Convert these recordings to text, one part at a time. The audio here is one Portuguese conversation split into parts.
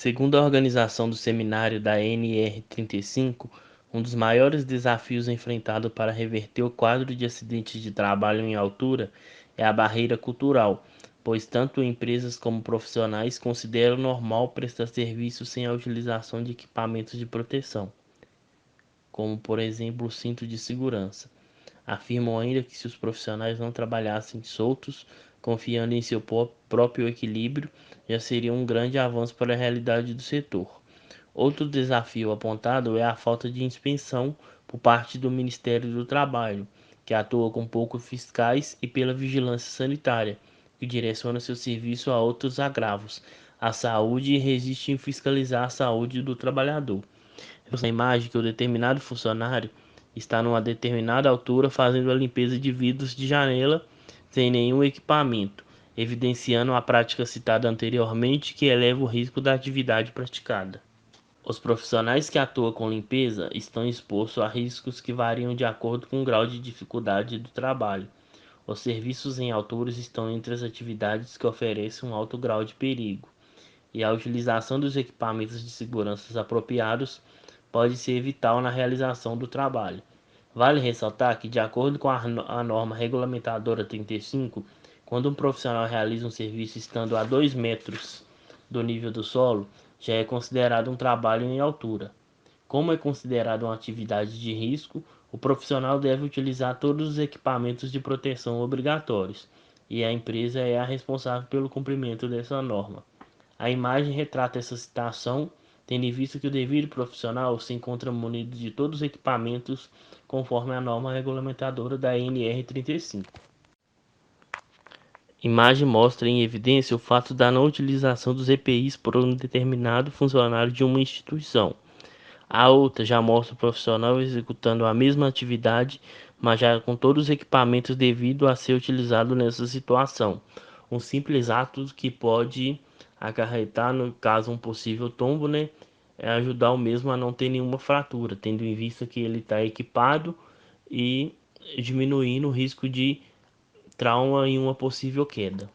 Segundo a organização do seminário da NR35, um dos maiores desafios enfrentados para reverter o quadro de acidentes de trabalho em altura é a barreira cultural, pois tanto empresas como profissionais consideram normal prestar serviço sem a utilização de equipamentos de proteção, como por exemplo o cinto de segurança. Afirmam ainda que se os profissionais não trabalhassem soltos, confiando em seu próprio equilíbrio, já seria um grande avanço para a realidade do setor. Outro desafio apontado é a falta de inspeção por parte do Ministério do Trabalho, que atua com poucos fiscais, e pela vigilância sanitária, que direciona seu serviço a outros agravos, à saúde, e resiste em fiscalizar a saúde do trabalhador. Na imagem que o determinado funcionário está numa determinada altura fazendo a limpeza de vidros de janela sem nenhum equipamento, evidenciando a prática citada anteriormente, que eleva o risco da atividade praticada. Os profissionais que atuam com limpeza estão expostos a riscos que variam de acordo com o grau de dificuldade do trabalho. Os serviços em alturas estão entre as atividades que oferecem um alto grau de perigo, e a utilização dos equipamentos de segurança apropriados pode ser vital na realização do trabalho. Vale ressaltar que, de acordo com a norma regulamentadora 35, quando um profissional realiza um serviço estando a 2 metros do nível do solo, já é considerado um trabalho em altura. Como é considerado uma atividade de risco, o profissional deve utilizar todos os equipamentos de proteção obrigatórios, e a empresa é a responsável pelo cumprimento dessa norma. A imagem retrata essa situação, tendo em vista que o devido profissional se encontra munido de todos os equipamentos conforme a norma regulamentadora da NR35. Imagem mostra em evidência o fato da não utilização dos EPIs por um determinado funcionário de uma instituição. A outra já mostra o profissional executando a mesma atividade, mas já com todos os equipamentos devido a ser utilizado nessa situação. Um simples ato que pode acarretar, no caso, um possível tombo, é ajudar o mesmo a não ter nenhuma fratura, tendo em vista que ele está equipado, e diminuindo o risco de trauma em uma possível queda.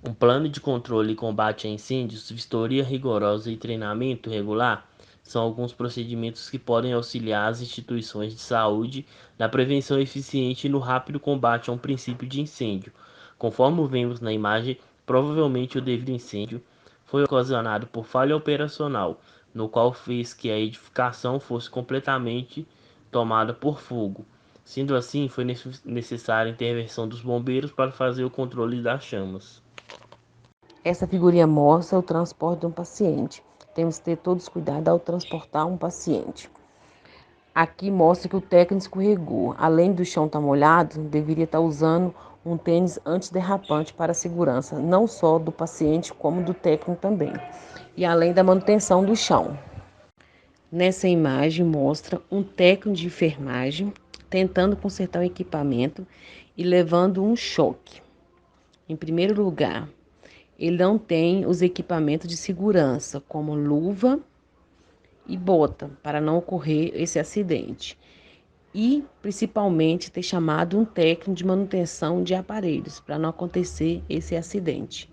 Um plano de controle e combate a incêndios, vistoria rigorosa e treinamento regular são alguns procedimentos que podem auxiliar as instituições de saúde na prevenção eficiente e no rápido combate a um princípio de incêndio. Conforme vemos na imagem, provavelmente o devido incêndio foi ocasionado por falha operacional, no qual fez que a edificação fosse completamente tomada por fogo. Sendo assim, foi necessária a intervenção dos bombeiros para fazer o controle das chamas. Essa figurinha mostra o transporte de um paciente. Temos que ter todos cuidado ao transportar um paciente. Aqui mostra que o técnico escorregou. Além do chão estar molhado, deveria estar usando um tênis antiderrapante para a segurança, não só do paciente, como do técnico também. E além da manutenção do chão. Nessa imagem mostra um técnico de enfermagem tentando consertar o equipamento e levando um choque. Em primeiro lugar, ele não tem os equipamentos de segurança, como luva e bota, para não ocorrer esse acidente. E, principalmente, ter chamado um técnico de manutenção de aparelhos, para não acontecer esse acidente.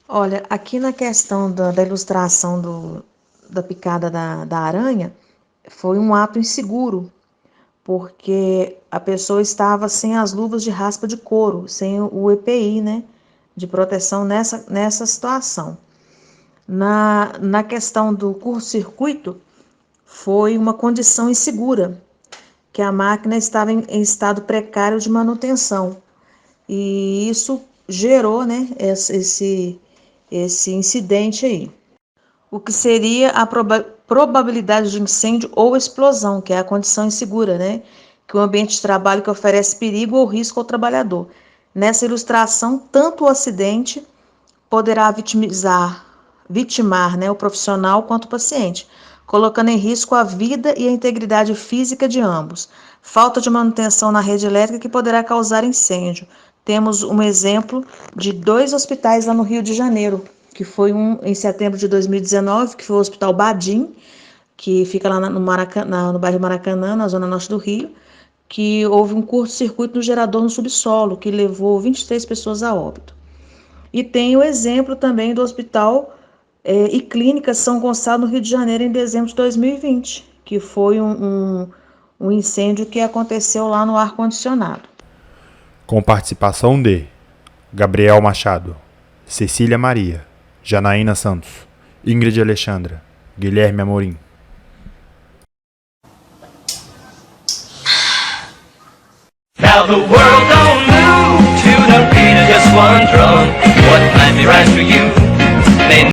Olha, aqui na questão da ilustração da picada da aranha, foi um ato inseguro, porque a pessoa estava sem as luvas de raspa de couro, sem o EPI, né, de proteção nessa situação. Na questão do curto-circuito, foi uma condição insegura, que a máquina estava em estado precário de manutenção, e isso gerou, né, esse incidente aí. O que seria a probabilidade de incêndio ou explosão, que é a condição insegura, né? Que o ambiente de trabalho que oferece perigo ou risco ao trabalhador. Nessa ilustração, tanto o acidente poderá vitimar, né, o profissional quanto o paciente, colocando em risco a vida e a integridade física de ambos. Falta de manutenção na rede elétrica que poderá causar incêndio. Temos um exemplo de 2 hospitais lá no Rio de Janeiro, que foi um em setembro de 2019, que foi o Hospital Badim, que fica lá no bairro Maracanã, na zona norte do Rio, que houve um curto-circuito no gerador no subsolo, que levou 23 pessoas a óbito. E tem o exemplo também do Hospital e Clínica São Gonçalo, no Rio de Janeiro, em dezembro de 2020, que foi um incêndio que aconteceu lá no ar-condicionado. Com participação de Gabriel Machado, Cecília Maria, Janaína Santos, Ingrid Alexandra, Guilherme Amorim. Now the world don't move to the beat of just one drum. What might be right for you